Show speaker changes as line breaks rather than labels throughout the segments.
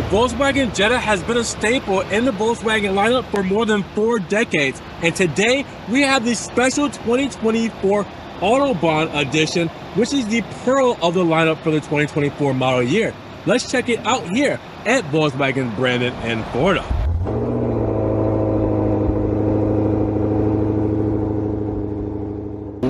The Volkswagen Jetta has been a staple in the Volkswagen lineup for more than 4 decades, and today we have the special 2024 Autobahn edition, which is the pearl of the lineup for the 2024 model year. Let's check it out here at Volkswagen Brandon and Florida.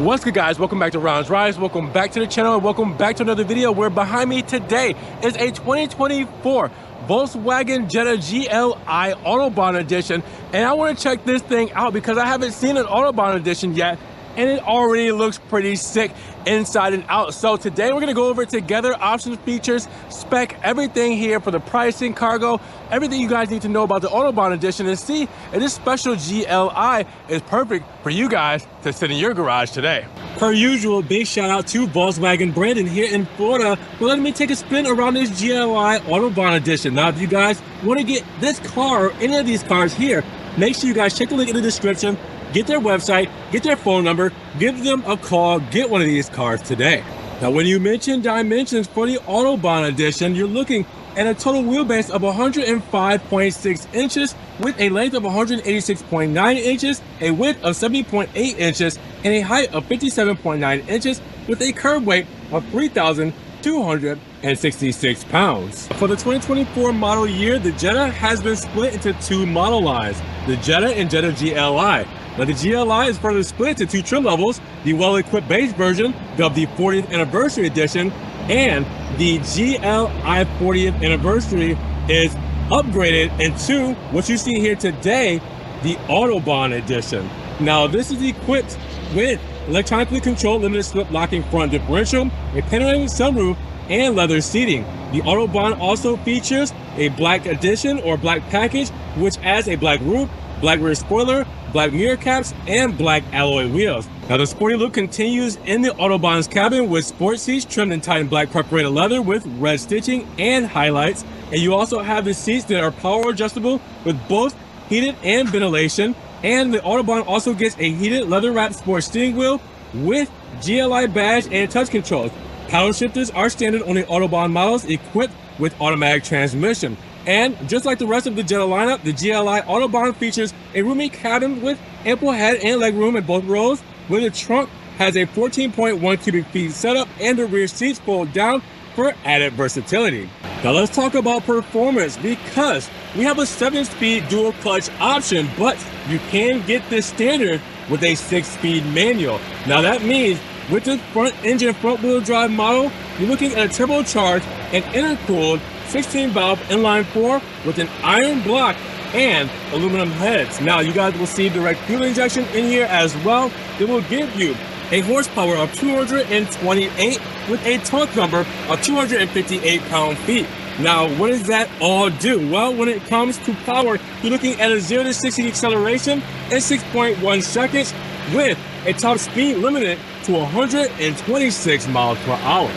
What's good, guys? Welcome back to Ron's Rides. Welcome back to the channel and welcome back to another video where behind me today is a 2024 Volkswagen Jetta GLI Autobahn edition, and I want to check this thing out because I haven't seen an Autobahn edition yet, and it already looks pretty sick inside and out. So today we're going to go over it together, options, features, spec, everything here for the pricing, cargo, everything you guys need to know about the Autobahn edition, and see if this special GLI is perfect for you guys to sit in your garage today. Per usual, big shout out to Volkswagen Brandon here in Florida for letting me take a spin around this GLI Autobahn edition. Now, if you guys want to get this car or any of these cars here, make sure you guys check the link in the description, get their website, get their phone number, give them a call, get one of these cars today. Now, when you mention dimensions for the Autobahn edition, you're looking at a total wheelbase of 105.6 inches with a length of 186.9 inches, a width of 70.8 inches, and a height of 57.9 inches with a curb weight of 3,266 pounds. For the 2024 model year, the Jetta has been split into 2 model lines, the Jetta and Jetta GLI. Now, the GLI is further split into 2 trim levels, the well-equipped base version of the 40th anniversary edition, and the GLI 40th anniversary is upgraded into what you see here today, the Autobahn edition. Now, this is equipped with electronically controlled limited slip locking front differential, a panoramic sunroof, and leather seating. The Autobahn also features a black edition or black package, which adds a black roof, black rear spoiler, black mirror caps, and black alloy wheels. Now, the sporty look continues in the Autobahn's cabin with sport seats trimmed in tight and black perforated leather with red stitching and highlights. And you also have the seats that are power adjustable with both heated and ventilation. And the Autobahn also gets a heated leather wrapped sport steering wheel with GLI badge and touch controls. Paddle shifters are standard on the Autobahn models equipped with automatic transmission. And just like the rest of the Jetta lineup, the GLI Autobahn features a roomy cabin with ample head and leg room in both rows, where the trunk has a 14.1 cubic feet setup and the rear seats fold down for added versatility. Now let's talk about performance, because we have a 7-speed dual clutch option, but you can get this standard with a 6-speed manual. Now that means with the front engine front wheel drive model, you're looking at a turbocharged and intercooled 16-valve inline 4 with an iron block and aluminum heads. Now, you guys will see direct fuel injection in here as well. It will give you a horsepower of 228 with a torque number of 258 pound-feet. Now, what does that all do? Well, when it comes to power, you're looking at a 0 to 60 acceleration in 6.1 seconds with a top speed limited to 126 miles per hour.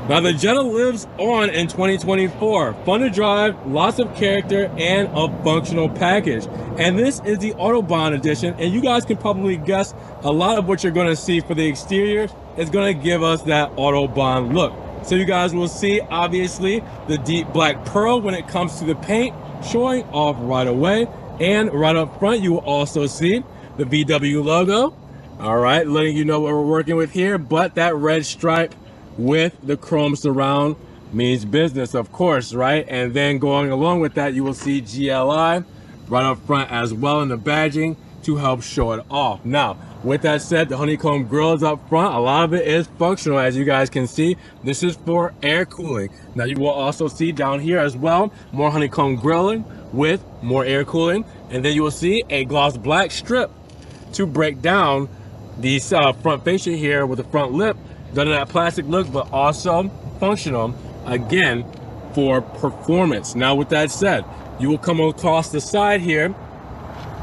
Now, the Jetta lives on in 2024. Fun to drive, lots of character, and a functional package. And this is the Autobahn edition, and you guys can probably guess a lot of what you're going to see for the exterior is going to give us that Autobahn look. So you guys will see, obviously, the deep black pearl when it comes to the paint, showing off right away. And right up front, you will also see the VW logo. All right, letting you know what we're working with here, but that red stripe with the chrome surround means business, of course, right? And then going along with that, you will see GLI right up front as well in the badging to help show it off. Now, with that said, the honeycomb grill is up front. A lot of it is functional, as you guys can see. This is for air cooling. Now, you will also see down here as well, more honeycomb grilling with more air cooling. And then you will see a gloss black strip to break down the front fascia here with the front lip. Done in that plastic look, but also functional, again, for performance. Now, with that said, you will come across the side here,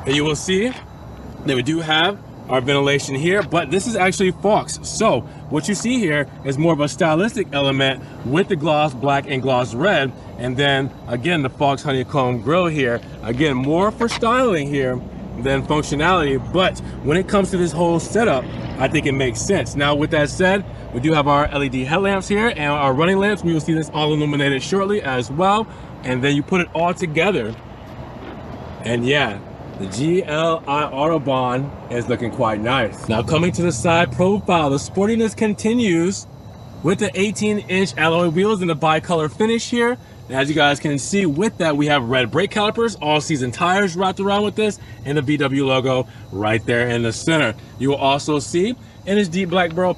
and you will see that we do have our ventilation here, but this is actually Fox. So what you see here is more of a stylistic element with the gloss black and gloss red, and then again the Fox honeycomb grill here, again more for styling here than functionality. But when it comes to this whole setup, I think it makes sense. Now, with that said, we do have our LED headlamps here and our running lamps. We will see this all illuminated shortly as well. And then you put it all together. And yeah, the GLI Autobahn is looking quite nice. Now, coming to the side profile, the sportiness continues with the 18-inch alloy wheels and the bicolor finish here. And as you guys can see, with that, we have red brake calipers, all-season tires wrapped around with this, and the VW logo right there in the center. You will also see in its deep black pearl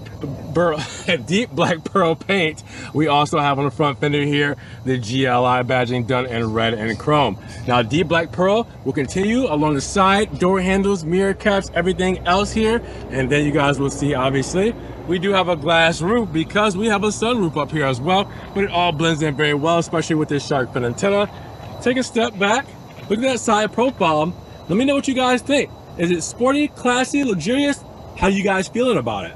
paint, we also have on the front fender here the GLI badging done in red and chrome. Now, deep black pearl will continue along the side, door handles, mirror caps, everything else here. And then you guys will see, obviously, we do have a glass roof because we have a sunroof up here as well, but it all blends in very well, especially with this shark fin antenna. Take a step back, look at that side profile. Let me know what you guys think. Is it sporty, classy, luxurious? How you guys feeling about it?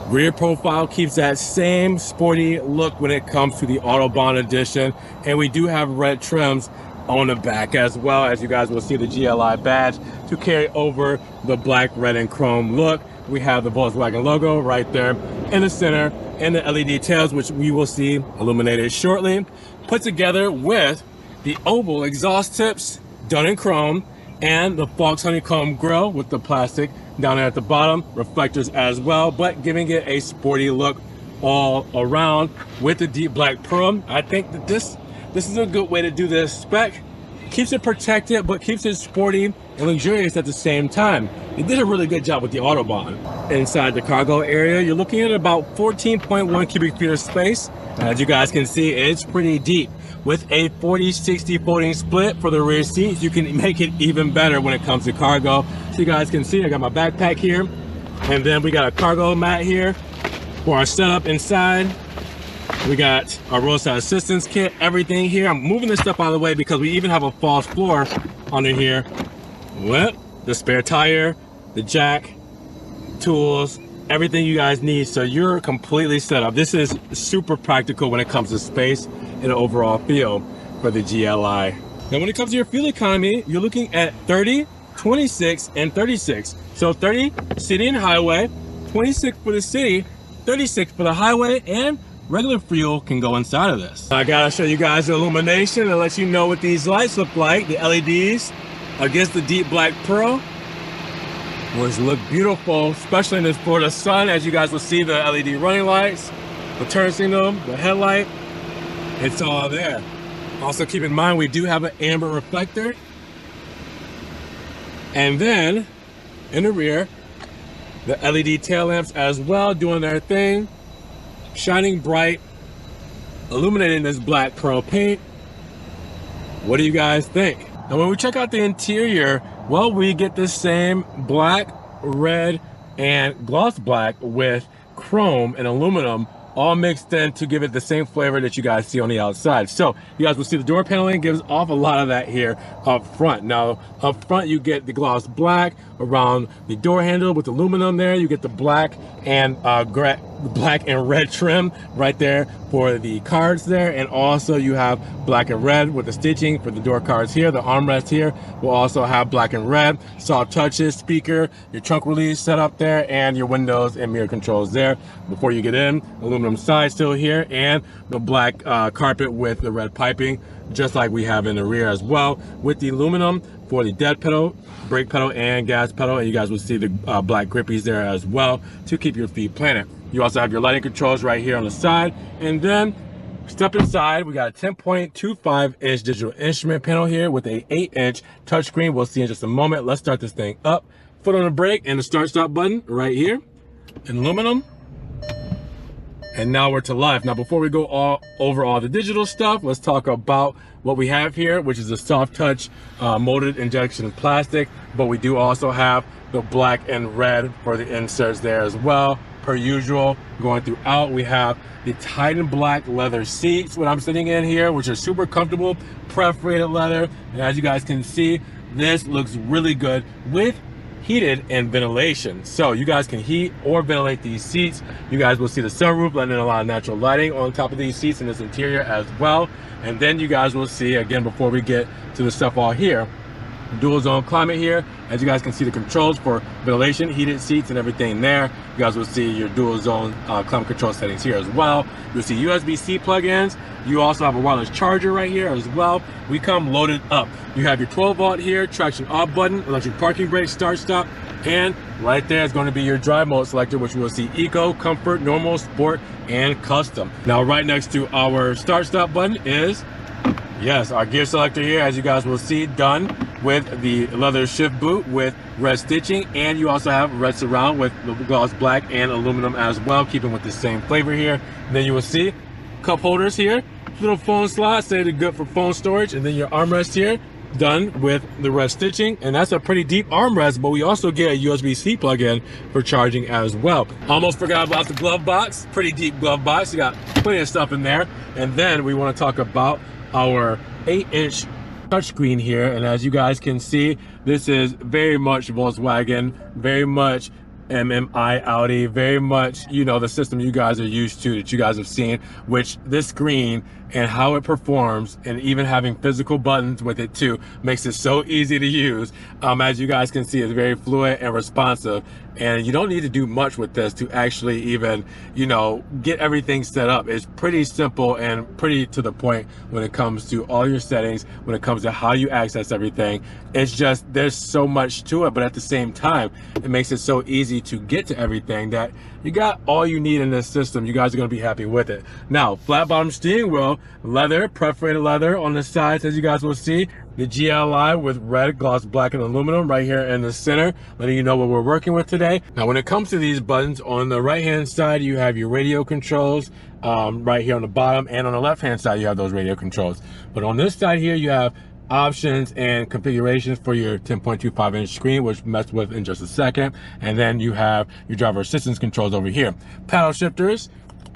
Rear profile keeps that same sporty look when it comes to the Autobahn edition, and we do have red trims on the back as well. As you guys will see, the GLI badge to carry over the black, red, and chrome look. We have the Volkswagen logo right there in the center, and the LED tails, which we will see illuminated shortly, put together with the oval exhaust tips done in chrome and the Fox honeycomb grille with the plastic down there at the bottom, reflectors as well, but giving it a sporty look all around with the deep black pearl. I think that this is a good way to do this spec. Keeps it protected, but keeps it sporty and luxurious at the same time. They did a really good job with the Autobahn. Inside the cargo area, you're looking at about 14.1 cubic feet of space. As you guys can see, it's pretty deep. With a 40-60 folding split for the rear seats, you can make it even better when it comes to cargo. So you guys can see, I got my backpack here, and then we got a cargo mat here for our setup inside. We got our roadside assistance kit, everything here. I'm moving this stuff out of the way because we even have a false floor under here. Well, the spare tire, the jack, tools, everything you guys need. So you're completely set up. This is super practical when it comes to space and the overall feel for the GLI. Now, when it comes to your fuel economy, you're looking at 30, 26, and 36. So 30 city and highway, 26 for the city, 36 for the highway, and regular fuel can go inside of this. I gotta show you guys the illumination and let you know what these lights look like. The LEDs against the deep black pearl, which look beautiful, especially in this Florida sun. As you guys will see, the LED running lights, the turn signal, the headlight, it's all there. Also keep in mind, we do have an amber reflector. And then in the rear, the LED tail lamps as well, doing their thing, shining bright, illuminating this black pearl paint. What do you guys think? And when we check out the interior, well, we get the same black, red, and gloss black with chrome and aluminum all mixed in to give it the same flavor that you guys see on the outside. So you guys will see the door paneling gives off a lot of that here up front. Now up front you get the gloss black around the door handle with aluminum there. You get the black and red trim right there for the cards there, and also you have black and red with the stitching for the door cards here. The armrest here will also have black and red, soft touches, speaker, your trunk release set up there, and your windows and mirror controls there. Before you get in, aluminum side still here, and the black carpet with the red piping, just like we have in the rear as well, with the aluminum for the dead pedal, brake pedal, and gas pedal. And you guys will see the black grippies there as well to keep your feet planted. You also have your lighting controls right here on the side. And then step inside, we got a 10.25-inch digital instrument panel here with a 8-inch touchscreen. We'll see in just a moment. Let's start this thing up. Foot on the brake and the start-stop button right here in aluminum. And now we're to life. Now, before we go over all the digital stuff, let's talk about what we have here, which is a soft touch molded injection plastic. But we do also have the black and red for the inserts there as well. Per usual, going throughout, we have the Titan black leather seats, what I'm sitting in here, which are super comfortable, perforated leather. And as you guys can see, this looks really good with heated and ventilation. So you guys can heat or ventilate these seats. You guys will see the sunroof letting in a lot of natural lighting on top of these seats in this interior as well. And then you guys will see, again, before we get to the stuff all here, dual zone climate here. As you guys can see, the controls for ventilation, heated seats, and everything there. You guys will see your dual zone climate control settings here as well. You'll see USB-C plug-ins. You also have a wireless charger right here as well. We come loaded up. You have your 12 volt here, traction off button, electric parking brake, start stop, and right there is going to be your drive mode selector, which we'll see eco, comfort, normal, sport, and custom. Now right next to our start stop button is, yes, our gear selector here, as you guys will see, done with the leather shift boot with red stitching, and you also have red surround with the gloss black and aluminum as well, keeping with the same flavor here. And then you will see cup holders here, little phone slot, say they're good for phone storage, and then your armrest here, done with the red stitching, and that's a pretty deep armrest, but we also get a USB-C plug-in for charging as well. Almost forgot about the glove box, pretty deep glove box. You got plenty of stuff in there. And then we want to talk about our 8-inch touchscreen here, and as you guys can see, this is very much Volkswagen, very much MMI Audi, very much, you know, the system you guys are used to, that you guys have seen, which this screen and how it performs, and even having physical buttons with it too, makes it so easy to use. As you guys can see, it's very fluid and responsive, and you don't need to do much with this to actually even, you know, get everything set up. It's pretty simple and pretty to the point when it comes to all your settings, when it comes to how you access everything. It's just, there's so much to it, but at the same time, it makes it so easy to get to everything that you got all you need in this system. You guys are going to be happy with it. Now, flat bottom steering wheel, leather, perforated leather on the sides, as you guys will see. The GLI with red, gloss black, and aluminum right here in the center, letting you know what we're working with today. Now, when it comes to these buttons, on the right-hand side, you have your radio controls right here on the bottom, and on the left-hand side, you have those radio controls. But on this side here, you have options and configurations for your 10.25-inch screen, which we'll mess with in just a second. And then you have your driver assistance controls over here. Paddle shifters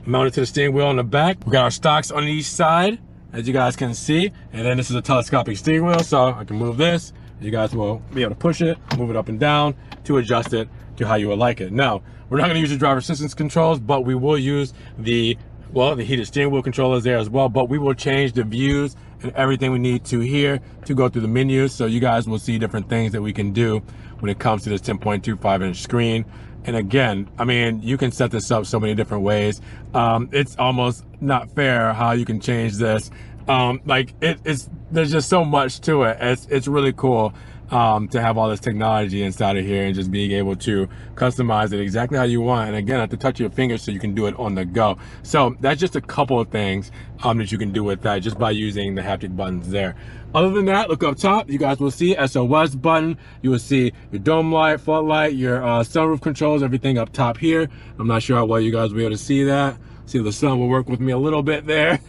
mounted to the steering wheel on the back. We got our stocks on each side, as you guys can see. And then this is a telescopic steering wheel, so I can move this. You guys will be able to push it, move it up and down to adjust it to how you would like it. Now, we're not going to use the driver assistance controls, but we will use the heated steering wheel controllers there as well, but we will change the views and everything we need to here to go through the menus, so you guys will see different things that we can do when it comes to this 10.25-inch screen. And again, I mean, you can set this up so many different ways. It's almost not fair how you can change this. There's just so much to it. It's really cool to have all this technology inside of here and just being able to customize it exactly how you want, and again, at the touch of your fingers, so you can do it on the go. So that's just a couple of things that you can do with that just by using the haptic buttons there. Other than that, look up top, you guys will see SOS button. You will see your dome light, floodlight, your sunroof controls, everything up top here. I'm not sure how well you guys will be able to see that. See, the sun will work with me a little bit there.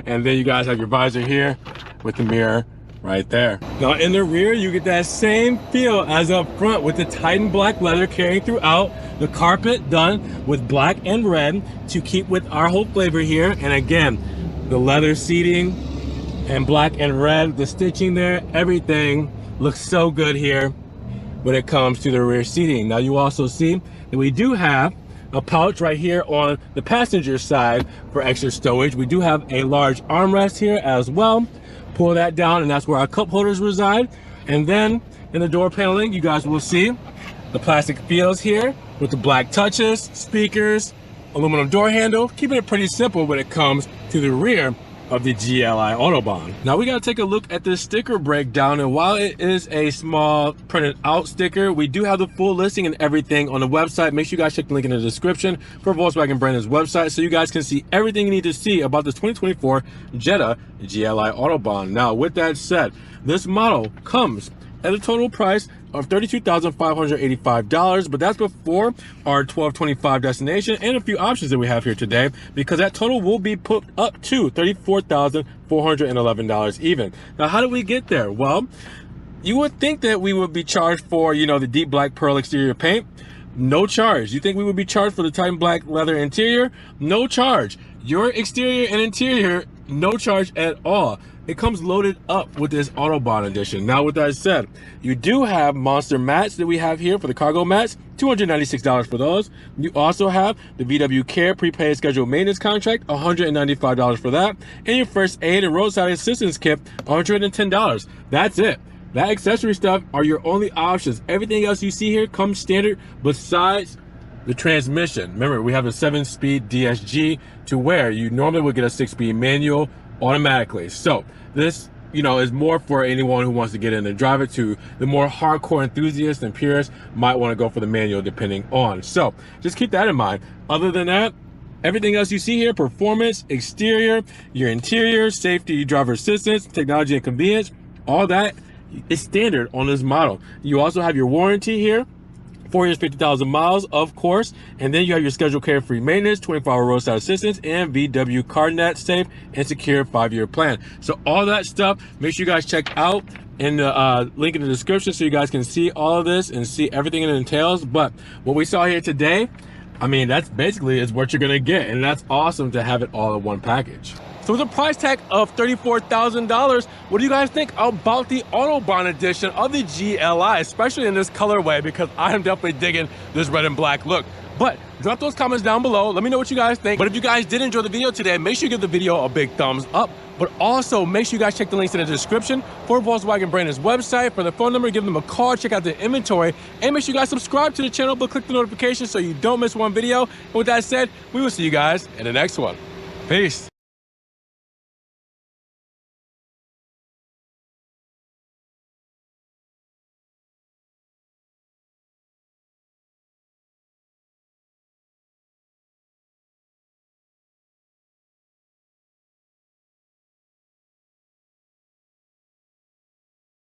And then you guys have your visor here with the mirror right there. Now in the rear, you get that same feel as up front with the Titan black leather carrying throughout. The carpet done with black and red to keep with our whole flavor here. And again, the leather seating and black and red, the stitching there, everything looks so good here when it comes to the rear seating. Now you also see that we do have a pouch right here on the passenger side for extra stowage. We do have a large armrest here as well. Pull that down, and that's where our cup holders reside. And then in the door paneling, you guys will see the plastic feels here with the black touches, speakers, aluminum door handle, keeping it pretty simple when it comes to the rear of the GLI Autobahn. Now we gotta take a look at this sticker breakdown, and while it is a small printed out sticker, we do have the full listing and everything on the website. Make sure you guys check the link in the description for Volkswagen brand's website, so you guys can see everything you need to see about this 2024 Jetta GLI Autobahn. Now with that said, this model comes at a total price of $32,585, but that's before our $1,225 destination and a few options that we have here today, because that total will be put up to $34,411 even. Now, how do we get there? Well, you would think that we would be charged for, you know, the deep black pearl exterior paint. No charge. You think we would be charged for the Titan black leather interior? No charge. Your exterior and interior, no charge at all. It comes loaded up with this Autobahn edition. Now with that said, you do have monster mats that we have here for the cargo mats, $296 for those. You also have the VW Care prepaid scheduled maintenance contract, $195 for that. And your first aid and roadside assistance kit, $110. That's it. That accessory stuff are your only options. Everything else you see here comes standard besides the transmission. Remember, we have a 7-speed DSG to where you normally would get a 6-speed manual automatically. So this, is more for anyone who wants to get in and drive it. To the more hardcore enthusiasts and purists might want to go for the manual depending on. So just keep that in mind. Other than that, everything else you see here, performance, exterior, your interior, safety, driver assistance, technology and convenience, all that is standard on this model. You also have your warranty here, 4 years, 50,000 miles, of course. And then you have your scheduled carefree maintenance, 24-hour roadside assistance, and VW CarNet safe and secure 5-year plan. So all that stuff, make sure you guys check out in the link in the description so you guys can see all of this and see everything it entails. But what we saw here today, I mean, that's basically is what you're gonna get, and that's awesome to have it all in one package. So with a price tag of $34,000, what do you guys think about the Autobahn edition of the GLI, especially in this colorway, because I am definitely digging this red and black look. But drop those comments down below. Let me know what you guys think. But if you guys did enjoy the video today, make sure you give the video a big thumbs up. But also make sure you guys check the links in the description for Volkswagen Brandon's website, for the phone number, give them a call, check out the inventory, and make sure you guys subscribe to the channel, but click the notification so you don't miss one video. And with that said, we will see you guys in the next one. Peace.